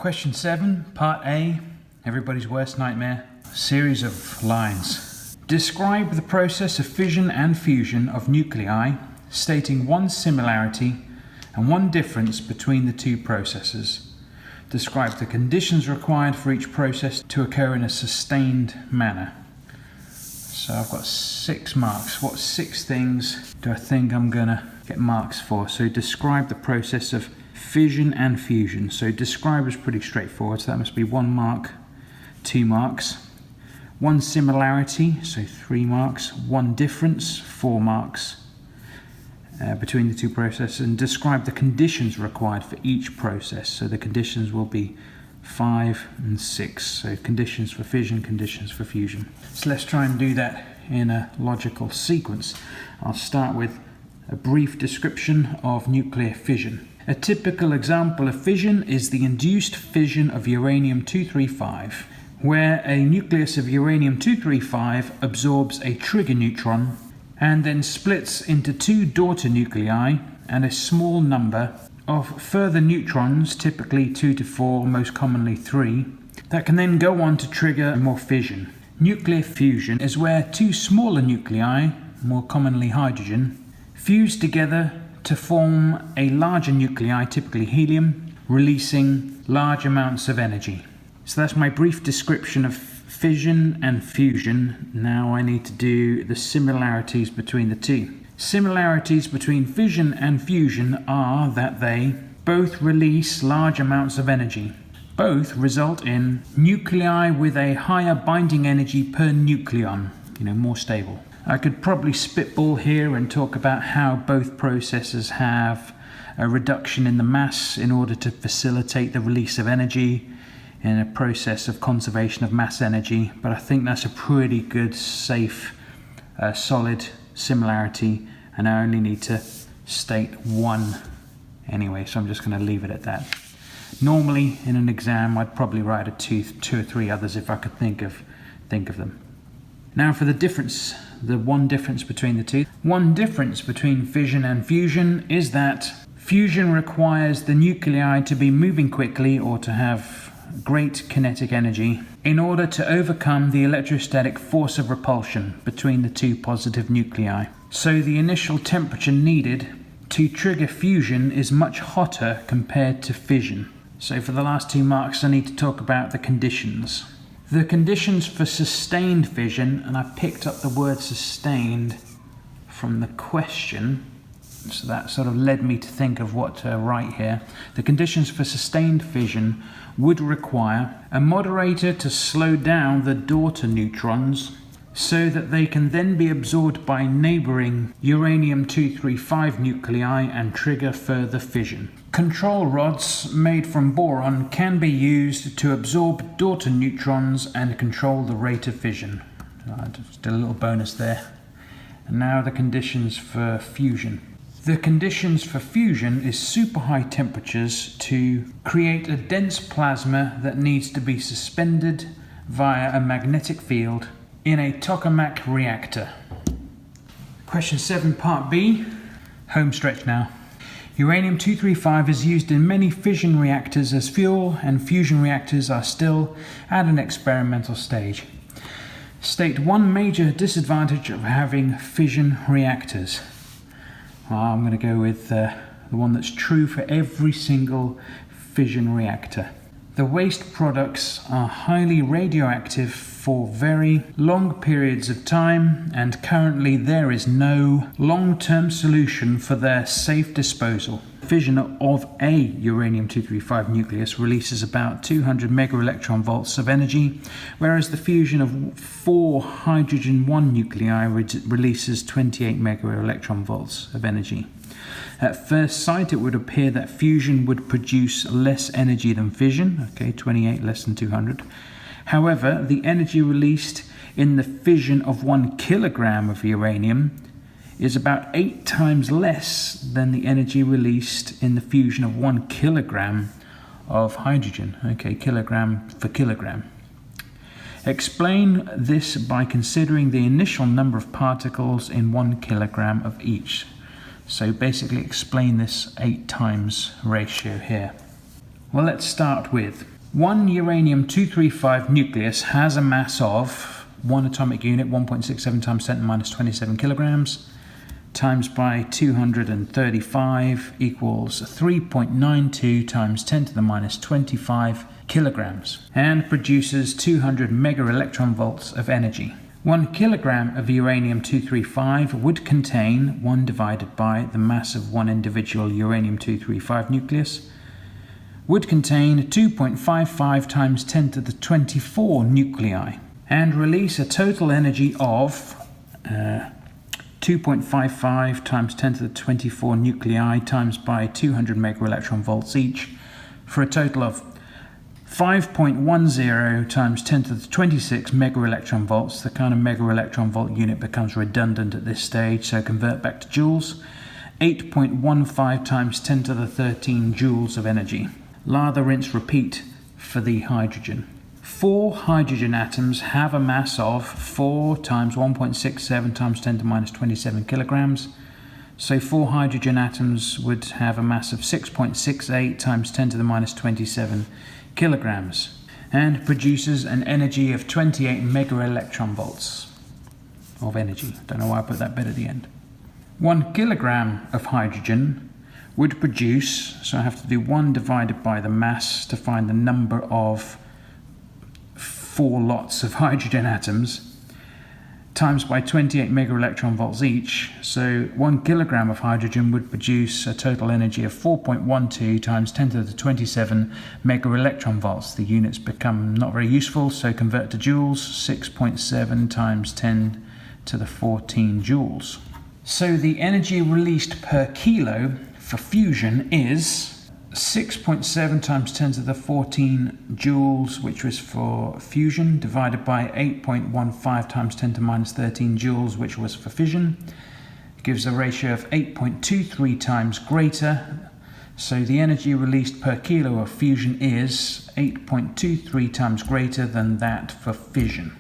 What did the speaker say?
Question 7, Part A, everybody's worst nightmare. Series of lines. Describe the process of fission and fusion of nuclei, stating one similarity and one difference between the two processes. Describe the conditions required for each process to occur in a sustained manner. So I've got 6 marks. What 6 things do I think I'm gonna get marks for? So describe the process of fission and fusion. So describe is pretty straightforward, so that must be 1 mark, 2 marks. One similarity, so 3 marks. One difference, 4 marks between the two processes. And describe the conditions required for each process. So the conditions will be 5 and 6. So conditions for fission, conditions for fusion. So let's try and do that in a logical sequence. I'll start with a brief description of nuclear fission. A typical example of fission is the induced fission of uranium-235, where a nucleus of uranium-235 absorbs a trigger neutron and then splits into 2 daughter nuclei and a small number of further neutrons, typically 2 to 4, most commonly 3, that can then go on to trigger more fission. Nuclear fusion is where 2 smaller nuclei, more commonly hydrogen, fuse together to form a larger nuclei, typically helium, releasing large amounts of energy. So that's my brief description of fission and fusion. Now I need to do the similarities between the two. Similarities between fission and fusion are that they both release large amounts of energy. Both result in nuclei with a higher binding energy per nucleon, more stable. I could probably spitball here and talk about how both processes have a reduction in the mass in order to facilitate the release of energy in a process of conservation of mass energy, but I think that's a pretty good, safe, solid similarity, and I only need to state one anyway, so I'm just going to leave it at that. Normally in an exam I'd probably write two or three others if I could think of them. Now for the difference, the one difference between the two. One difference between fission and fusion is that fusion requires the nuclei to be moving quickly or to have great kinetic energy in order to overcome the electrostatic force of repulsion between the 2 positive nuclei. So the initial temperature needed to trigger fusion is much hotter compared to fission. So for the last 2 marks I need to talk about the conditions. The conditions for sustained fission, and I picked up the word sustained from the question, so that sort of led me to think of what to write here. The conditions for sustained fission would require a moderator to slow down the daughter neutrons so that they can then be absorbed by neighbouring uranium-235 nuclei and trigger further fission. Control rods made from boron can be used to absorb daughter neutrons and control the rate of fission. Just a little bonus there. And now the conditions for fusion. The conditions for fusion is super high temperatures to create a dense plasma that needs to be suspended via a magnetic field in a tokamak reactor. Question 7, Part B, home stretch now. Uranium-235 is used in many fission reactors as fuel, and fusion reactors are still at an experimental stage. State one major disadvantage of having fission reactors. I'm going to go with the one that's true for every single fission reactor. The waste products are highly radioactive for very long periods of time, and currently there is no long-term solution for their safe disposal. Fission of a uranium-235 nucleus releases about 200 megaelectron volts of energy, whereas the fusion of 4 hydrogen-1 nuclei releases 28 megaelectron volts of energy. At first sight, it would appear that fusion would produce less energy than fission, 28 less than 200. However, the energy released in the fission of 1 kilogram of uranium is about 8 times less than the energy released in the fusion of 1 kilogram of hydrogen. Kilogram for kilogram. Explain this by considering the initial number of particles in 1 kilogram of each. So basically explain this 8 times ratio here. Well, let's start with One uranium-235 nucleus has a mass of one atomic unit, 1.67 times 10 to the minus 27 kilograms, times by 235 equals 3.92 times 10 to the minus 25 kilograms, and produces 200 mega electron volts of energy. 1 kilogram of uranium-235 would contain, 1 divided by the mass of one individual uranium-235 nucleus, would contain 2.55 times 10 to the 24 nuclei, and release a total energy of 2.55 times 10 to the 24 nuclei times by 200 mega electron volts each, for a total of 5.10 times 10 to the 26 mega electron volts. The kind of mega electron volt unit becomes redundant at this stage, so convert back to joules. 8.15 times 10 to the 13 joules of energy. Lather, rinse, repeat for the hydrogen. 4 hydrogen atoms have a mass of 4 times 1.67 times 10 to minus 27 kilograms. So 4 hydrogen atoms would have a mass of 6.68 times 10 to the minus 27 kilograms, and produces an energy of 28 mega electron volts of energy. Don't know why I put that bit at the end. 1 kilogram of hydrogen would produce, so I have to do 1 divided by the mass to find the number of 4 lots of hydrogen atoms, times by 28 mega electron volts each. So 1 kilogram of hydrogen would produce a total energy of 4.12 times 10 to the 27 mega electron volts. The units become not very useful, so convert to joules. 6.7 times 10 to the 14 joules. So the energy released per kilo for fusion is 6.7 times 10 to the 14 joules, which was for fusion, divided by 8.15 times 10 to minus 13 joules, which was for fission. It gives a ratio of 8.23 times greater. So the energy released per kilo of fusion is 8.23 times greater than that for fission.